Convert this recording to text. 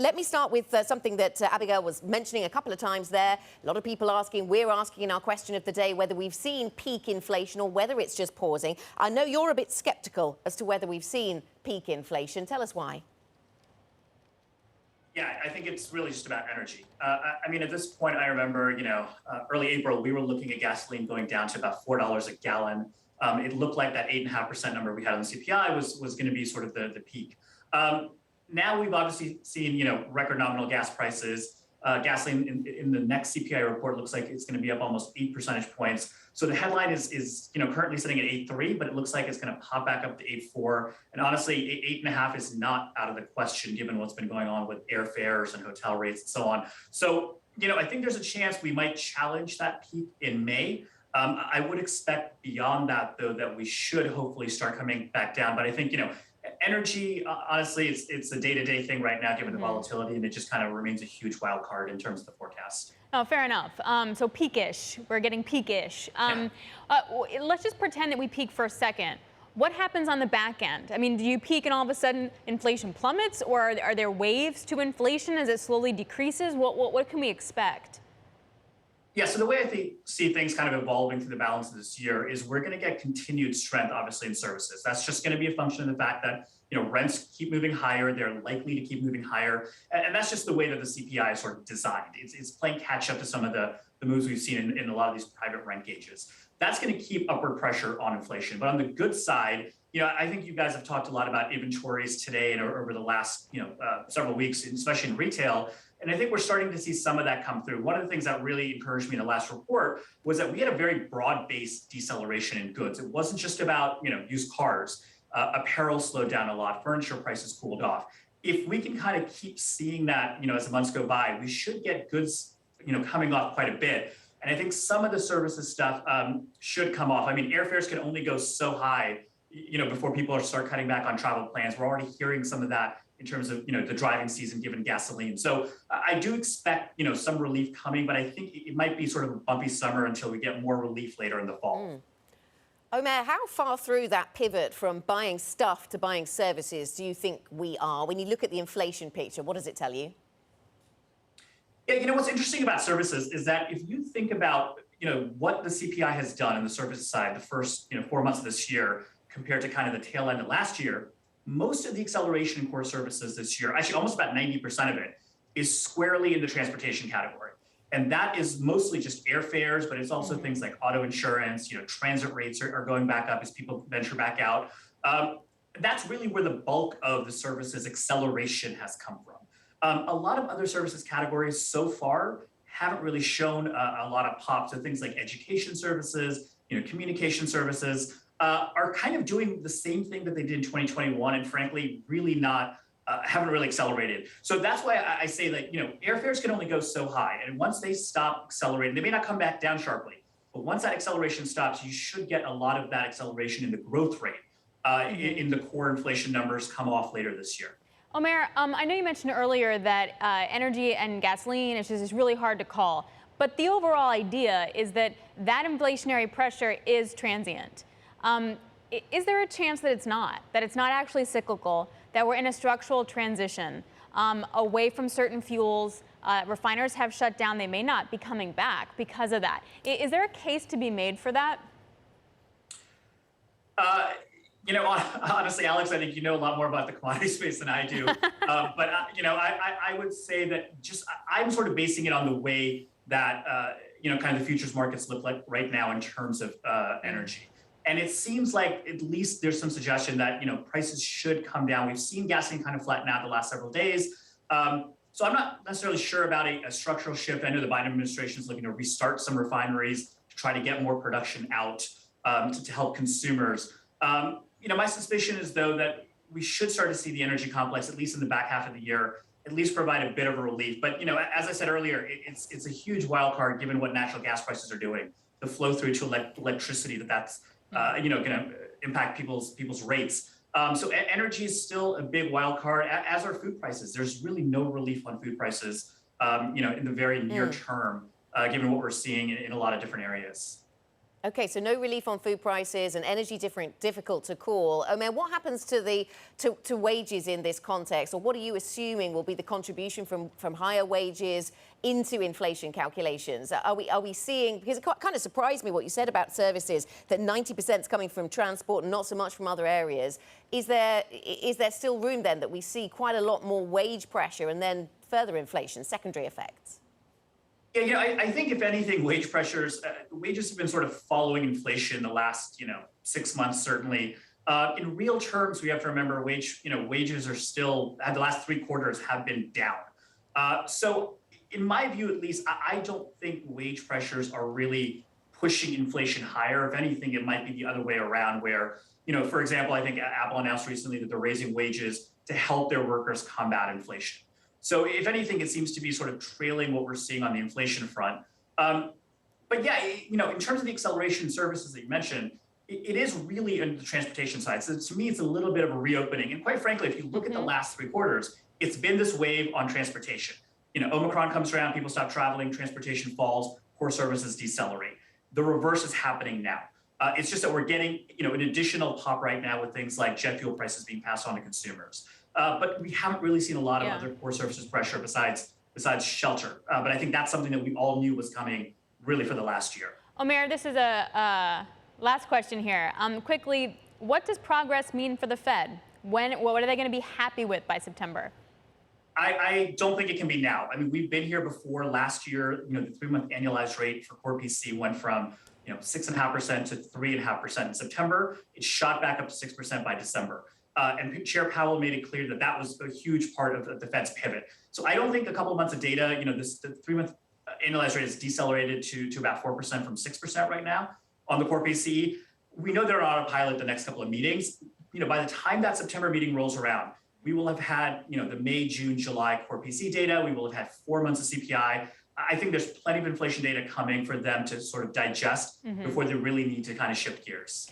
Let me start with something that Abigail was mentioning a couple of times there. A lot of people asking, we're asking in our question of the day, whether we've seen peak inflation or whether it's just pausing. I know you're a bit sceptical as to whether we've seen peak inflation. Tell us why. Yeah, I think it's really just about energy. I mean, at this point, I remember, early April, we were looking at gasoline going down to about $4 a gallon. It looked like that 8.5% number we had on the CPI was going to be sort of the peak. Now we've obviously seen, record nominal gas prices. Gasoline in the next CPI report looks like it's going to be up almost 8 percentage points. So the headline is currently sitting at 8.3, but it looks like it's going to pop back up to 8.4. And honestly, 8.5 is not out of the question given what's been going on with airfares and hotel rates and so on. So, I think there's a chance we might challenge that peak in May. I would expect beyond that, though, that we should hopefully start coming back down. But I think, energy, honestly, it's a day-to-day thing right now, given the volatility, and it just kind of remains a huge wild card in terms of the forecast. Oh, fair enough. So peakish, we're getting peakish. Let's just pretend that we peak for a second. What happens on the back end? I mean, do you peak and all of a sudden inflation plummets, or are there waves to inflation as it slowly decreases? What can we expect? Yeah, so the way I see things kind of evolving through the balance of this year is we're going to get continued strength, obviously, in services. That's just going to be a function of the fact that, rents keep moving higher. They're likely to keep moving higher. And that's just the way that the CPI is sort of designed. It's playing catch up to some of the moves we've seen in a lot of these private rent gauges. That's going to keep upward pressure on inflation. But on the good side, I think you guys have talked a lot about inventories today and over the last, several weeks, especially in retail. And I think we're starting to see some of that come through. One of the things that really encouraged me in the last report was that we had a very broad-based deceleration in goods. It wasn't just about, used cars. Apparel slowed down a lot. Furniture prices cooled off. If we can kind of keep seeing that, as the months go by, we should get goods, coming off quite a bit. And I think some of the services stuff should come off. I mean, airfares can only go so high, before people start cutting back on travel plans. We're already hearing some of that in terms of, the driving season given gasoline. So I do expect, some relief coming, but I think it might be sort of a bumpy summer until we get more relief later in the fall. Omair, how far through that pivot from buying stuff to buying services do you think we are? When you look at the inflation picture, what does it tell you? Yeah, what's interesting about services is that if you think about, what the CPI has done on the services side, the first, 4 months of this year compared to kind of the tail end of last year, most of the acceleration in core services this year, actually almost about 90% of it, is squarely in the transportation category. And that is mostly just airfares, but it's also things like auto insurance, transit rates are going back up as people venture back out. That's really where the bulk of the services acceleration has come from. A lot of other services categories so far haven't really shown a lot of pop. So things like education services, communication services, are kind of doing the same thing that they did in 2021, and frankly, really haven't really accelerated. So that's why I say that, airfares can only go so high. And once they stop accelerating, they may not come back down sharply, but once that acceleration stops, you should get a lot of that acceleration in the growth rate in the core inflation numbers come off later this year. Omair, I know you mentioned earlier that energy and gasoline is really hard to call, but the overall idea is that inflationary pressure is transient. Is there a chance that it's not actually cyclical, that we're in a structural transition away from certain fuels? Refiners have shut down. They may not be coming back because of that. Is there a case to be made for that? Honestly, Alex, I think you know a lot more about the commodity space than I do. But, I would say that I'm sort of basing it on the way that, kind of the futures markets look like right now in terms of energy. And it seems like at least there's some suggestion that, prices should come down. We've seen gasoline kind of flatten out the last several days. So I'm not necessarily sure about a structural shift. I know the Biden administration is looking to restart some refineries to try to get more production out to help consumers. My suspicion is, though, that we should start to see the energy complex, at least in the back half of the year, at least provide a bit of a relief. But, as I said earlier, it's a huge wild card given what natural gas prices are doing, the flow through to electricity that's going to impact people's rates. So energy is still a big wild card, as are food prices. There's really no relief on food prices, in the very near term, given what we're seeing in a lot of different areas. Okay, so no relief on food prices and energy difficult to call. Omair, what happens to wages in this context, or what are you assuming will be the contribution from higher wages into inflation calculations? Are we seeing, because it kind of surprised me what you said about services, that 90% is coming from transport and not so much from other areas. Is there still room then that we see quite a lot more wage pressure and then further inflation, secondary effects? Yeah, I think if anything, wage pressures, wages have been sort of following inflation the last, 6 months, certainly. In real terms, we have to remember wages are still, the last 3 quarters have been down. So in my view, at least, I don't think wage pressures are really pushing inflation higher. If anything, it might be the other way around where, for example, I think Apple announced recently that they're raising wages to help their workers combat inflation. So if anything, it seems to be sort of trailing what we're seeing on the inflation front. But yeah, in terms of the acceleration in services that you mentioned, it is really in the transportation side. So to me, it's a little bit of a reopening. And quite frankly, if you look at the last 3 quarters, it's been this wave on transportation. Omicron comes around, people stop traveling, transportation falls, core services decelerate. The reverse is happening now. It's just that we're getting, an additional pop right now with things like jet fuel prices being passed on to consumers. But we haven't really seen a lot of other core services pressure besides shelter. But I think that's something that we all knew was coming really for the last year. Omair, this is a last question here. Quickly, what does progress mean for the Fed? What are they going to be happy with by September? I don't think it can be now. I mean, we've been here before. Last year, the 3-month annualized rate for core PC went from 6.5% to 3.5% in September. It shot back up to 6% by December. And Chair Powell made it clear that that was a huge part of the Fed's pivot. So I don't think a couple of months of data, the 3-month annualized rate is decelerated to about 4% from 6% right now on the core PCE. We know they're on autopilot the next couple of meetings. By the time that September meeting rolls around, we will have had, the May, June, July core PC data. We will have had 4 months of CPI. I think there's plenty of inflation data coming for them to sort of digest before they really need to kind of shift gears.